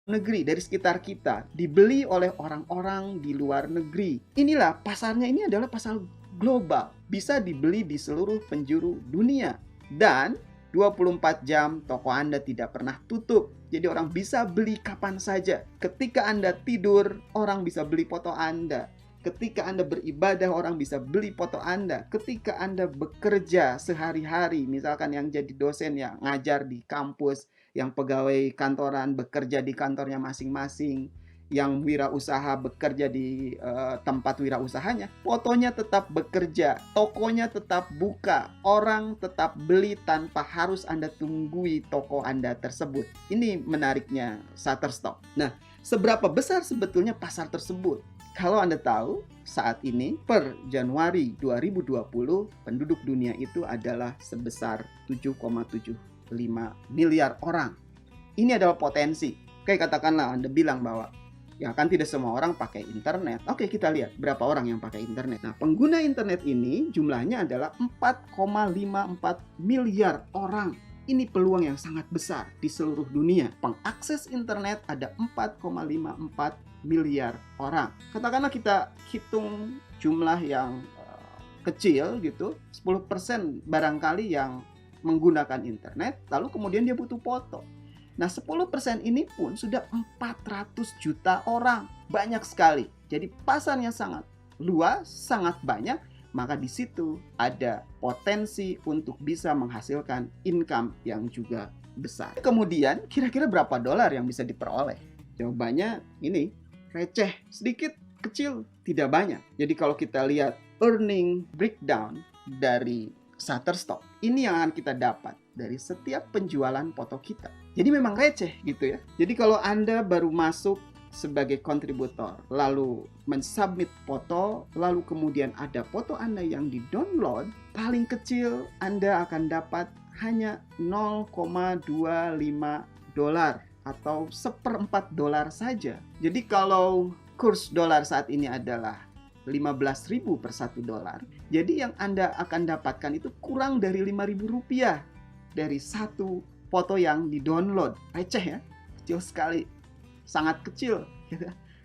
negeri, dari sekitar kita, dibeli oleh orang-orang di luar negeri. Inilah pasarnya, ini adalah pasar global, bisa dibeli di seluruh penjuru dunia. Dan 24 jam toko Anda tidak pernah tutup. Jadi orang bisa beli kapan saja. Ketika Anda tidur, orang bisa beli foto Anda. Ketika Anda beribadah, orang bisa beli foto Anda. Ketika Anda bekerja sehari-hari, misalkan yang jadi dosen yang ngajar di kampus, yang pegawai kantoran bekerja di kantornya masing-masing, yang wirausaha bekerja di tempat wirausahanya, fotonya tetap bekerja, tokonya tetap buka, orang tetap beli tanpa harus Anda tunggui toko Anda tersebut. Ini menariknya Shutterstock. Nah, seberapa besar sebetulnya pasar tersebut? Kalau Anda tahu, saat ini per Januari 2020 penduduk dunia itu adalah sebesar 7,75 miliar orang. Ini adalah potensi. Kayak katakanlah Anda bilang bahwa ya kan tidak semua orang pakai internet. Oke, kita lihat berapa orang yang pakai internet. Nah, pengguna internet ini jumlahnya adalah 4,54 miliar orang. Ini peluang yang sangat besar di seluruh dunia. Pengakses internet ada 4,54 miliar orang. Katakanlah kita hitung jumlah yang kecil gitu, 10% barangkali yang menggunakan internet, lalu kemudian dia butuh foto. Nah, 10% ini pun sudah 400 juta orang. Banyak sekali. Jadi pasarnya sangat luas, sangat banyak. Maka di situ ada potensi untuk bisa menghasilkan income yang juga besar. Kemudian, kira-kira berapa dolar yang bisa diperoleh? Jawabannya ini, receh, sedikit, kecil, tidak banyak. Jadi kalau kita lihat earning breakdown dari Shutterstock, ini yang akan kita dapat dari setiap penjualan foto kita. Jadi memang receh gitu ya. Jadi kalau Anda baru masuk sebagai kontributor, lalu mensubmit foto, lalu kemudian ada foto Anda yang di-download, paling kecil Anda akan dapat hanya 0,25 dolar atau seperempat dolar saja. Jadi kalau kurs dolar saat ini adalah 15.000 per 1 dolar, jadi yang Anda akan dapatkan itu kurang dari 5.000 rupiah dari satu foto yang di-download. Receh ya, kecil sekali, sangat kecil.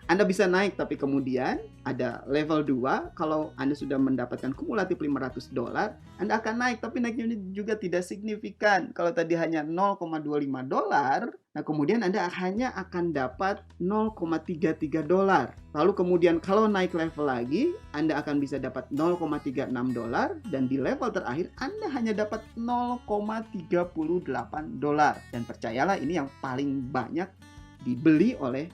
Anda bisa naik, tapi kemudian ada level 2. Kalau Anda sudah mendapatkan kumulatif 500 dolar, Anda akan naik, tapi naiknya juga tidak signifikan. Kalau tadi hanya 0,25 dolar, nah kemudian Anda hanya akan dapat 0,33 dolar. Lalu kemudian kalau naik level lagi, Anda akan bisa dapat 0,36 dolar, dan di level terakhir Anda hanya dapat 0,38 dolar. Dan percayalah, ini yang paling banyak dibeli oleh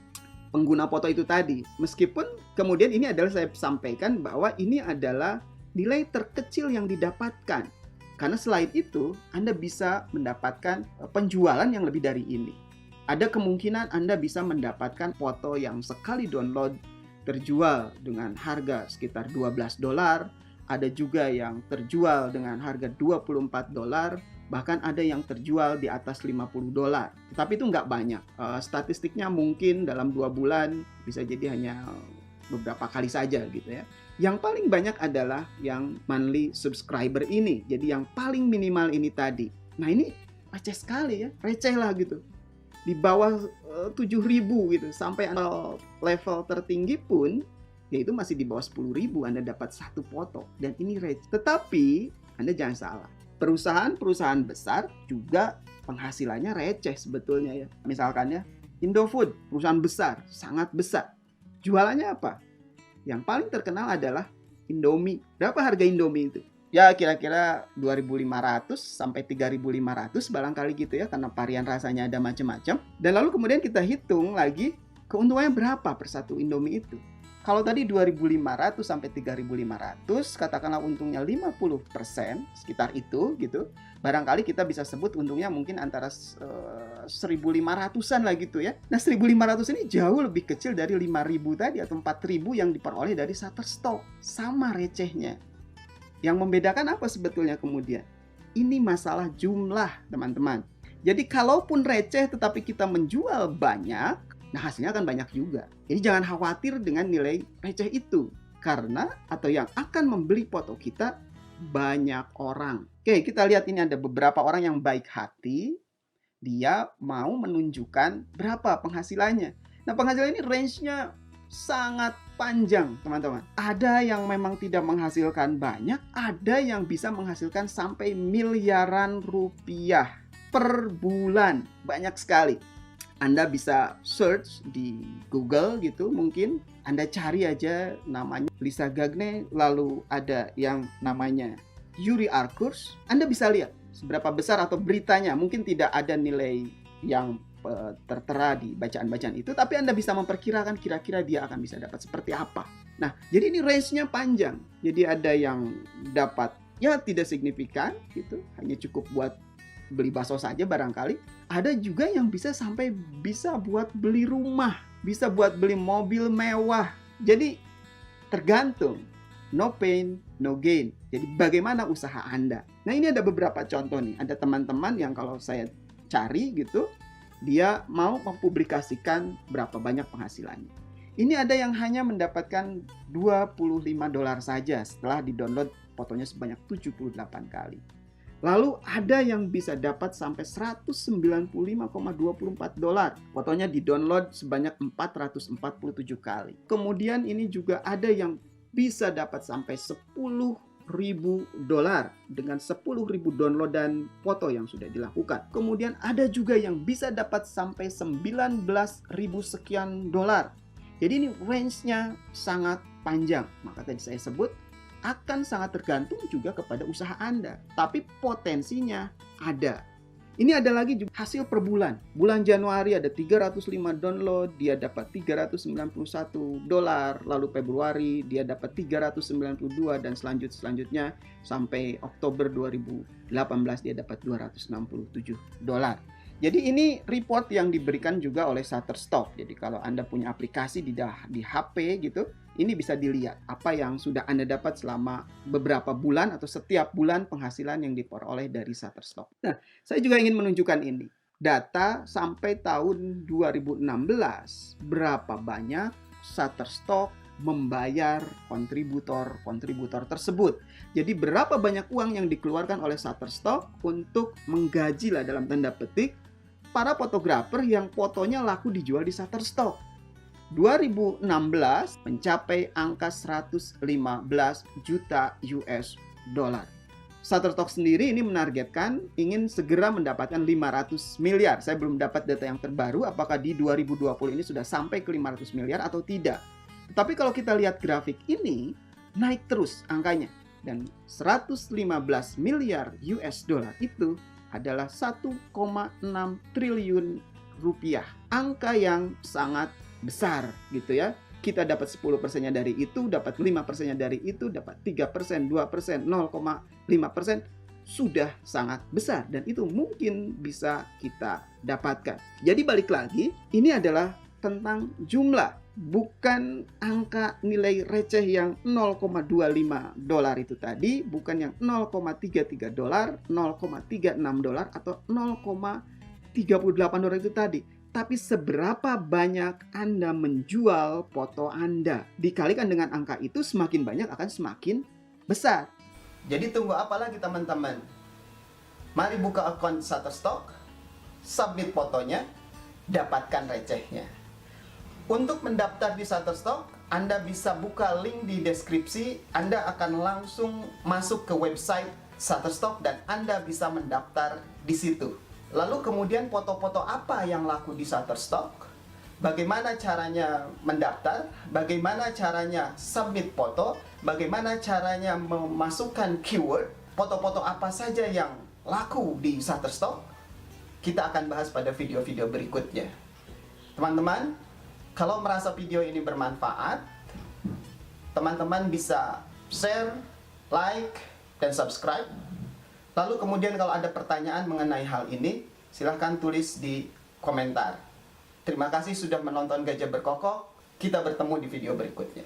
pengguna foto itu tadi. Meskipun kemudian ini adalah saya sampaikan bahwa ini adalah nilai terkecil yang didapatkan. Karena selain itu, Anda bisa mendapatkan penjualan yang lebih dari ini. Ada kemungkinan Anda bisa mendapatkan foto yang sekali download terjual dengan harga sekitar 12 dolar. Ada juga yang terjual dengan harga 24 dolar. Bahkan ada yang terjual di atas 50 dolar. Tapi itu nggak banyak. Statistiknya mungkin dalam 2 bulan bisa jadi hanya beberapa kali saja gitu ya. Yang paling banyak adalah yang monthly subscriber ini. Jadi yang paling minimal ini tadi. Nah ini receh sekali ya. Receh lah gitu. Di bawah 7.000 gitu. Sampai level tertinggi pun yaitu masih di bawah 10.000 Anda dapat satu foto. Dan ini receh. Tetapi Anda jangan salah. Perusahaan-perusahaan besar juga penghasilannya receh sebetulnya ya. Misalkan ya, Indofood, perusahaan besar, sangat besar. Jualannya apa? Yang paling terkenal adalah Indomie. Berapa harga Indomie itu? Ya kira-kira 2.500 sampai 3.500 barangkali gitu ya, karena varian rasanya ada macam-macam. Dan lalu kemudian kita hitung lagi keuntungannya berapa per satu Indomie itu. Kalau tadi 2.500 sampai 3.500, katakanlah untungnya 50%, sekitar itu gitu. Barangkali kita bisa sebut untungnya mungkin antara 1.500-an lah gitu ya. Nah 1.500 ini jauh lebih kecil dari 5.000 tadi atau 4.000 yang diperoleh dari Shutterstock. Sama recehnya. Yang membedakan apa sebetulnya kemudian? Ini masalah jumlah teman-teman. Jadi kalaupun receh tetapi kita menjual banyak, nah hasilnya akan banyak juga. Jadi jangan khawatir dengan nilai receh itu. Karena atau yang akan membeli foto kita banyak orang. Oke, kita lihat ini ada beberapa orang yang baik hati. dia mau menunjukkan berapa penghasilannya. Nah, penghasilan ini range-nya sangat panjang, teman-teman. Ada yang memang tidak menghasilkan banyak, ada yang bisa menghasilkan sampai miliaran rupiah per bulan. Banyak sekali. Anda bisa search di Google gitu, mungkin Anda cari aja namanya Lisa Gagne, lalu ada yang namanya Yuri Arkus. Anda bisa lihat seberapa besar atau beritanya. Mungkin tidak ada nilai yang tertera di bacaan-bacaan itu, tapi Anda bisa memperkirakan kira-kira dia akan bisa dapat seperti apa. Nah, jadi ini range-nya panjang. Jadi ada yang dapat ya tidak signifikan gitu, hanya cukup buat beli bakso saja barangkali. Ada juga yang bisa sampai bisa buat beli rumah, bisa buat beli mobil mewah. Jadi tergantung, no pain, no gain. Jadi bagaimana usaha Anda? Nah, ini ada beberapa contoh nih. Ada teman-teman yang kalau saya cari gitu, dia mau mempublikasikan berapa banyak penghasilannya. Ini ada yang hanya mendapatkan $25 saja setelah di-download fotonya sebanyak 78 kali. Lalu ada yang bisa dapat sampai $195,24. Fotonya di-download sebanyak 447 kali. Kemudian ini juga ada yang bisa dapat sampai $10.000 dengan 10.000 downloadan foto yang sudah dilakukan. Kemudian ada juga yang bisa dapat sampai 19.000 sekian dolar. Jadi ini range-nya sangat panjang. Maka tadi saya sebut akan sangat tergantung juga kepada usaha Anda. Tapi potensinya ada. Ini ada lagi juga hasil per bulan. Bulan Januari ada 305 download, dia dapat $391. Lalu Februari dia dapat 392 dan selanjutnya sampai Oktober 2018 dia dapat $267. Jadi ini report yang diberikan juga oleh Shutterstock. Jadi kalau Anda punya aplikasi di HP gitu, ini bisa dilihat apa yang sudah Anda dapat selama beberapa bulan atau setiap bulan penghasilan yang diperoleh dari Shutterstock. Nah, saya juga ingin menunjukkan ini. Data sampai tahun 2016, berapa banyak Shutterstock membayar kontributor tersebut. Jadi berapa banyak uang yang dikeluarkan oleh Shutterstock untuk menggaji lah dalam tanda petik para fotografer yang fotonya laku dijual di Shutterstock. 2016 mencapai angka 115 juta US dollar. Shutterstock sendiri ini menargetkan ingin segera mendapatkan 500 miliar. Saya belum dapat data yang terbaru apakah di 2020 ini sudah sampai ke 500 miliar atau tidak. Tapi kalau kita lihat grafik ini, naik terus angkanya. Dan 115 miliar US dollar itu adalah 1,6 triliun rupiah. Angka yang sangat besar gitu ya. Kita dapat 10%-nya dari itu, dapat 5%-nya dari itu, dapat 3%, 2%, 0,5%. Sudah sangat besar dan itu mungkin bisa kita dapatkan. Jadi balik lagi, ini adalah tentang jumlah, bukan angka nilai receh yang $0,25 itu tadi, bukan yang $0,33, $0,36 atau $0,38 itu tadi. Tapi seberapa banyak Anda menjual foto Anda. Dikalikan dengan angka itu semakin banyak akan semakin besar. Jadi tunggu apa lagi teman-teman? Mari buka akun Shutterstock, submit fotonya, dapatkan recehnya. Untuk mendaftar di Shutterstock, Anda bisa buka link di deskripsi. Anda akan langsung masuk ke website Shutterstock dan Anda bisa mendaftar di situ. Lalu kemudian foto-foto apa yang laku di Shutterstock? Bagaimana caranya mendaftar? Bagaimana caranya submit foto? Bagaimana caranya memasukkan keyword? Foto-foto apa saja yang laku di Shutterstock? Kita akan bahas pada video-video berikutnya. Teman-teman, kalau merasa video ini bermanfaat, teman-teman bisa share, like, dan subscribe. Lalu kemudian kalau ada pertanyaan mengenai hal ini, silahkan tulis di komentar. Terima kasih sudah menonton Gajah Berkokok. Kita bertemu di video berikutnya.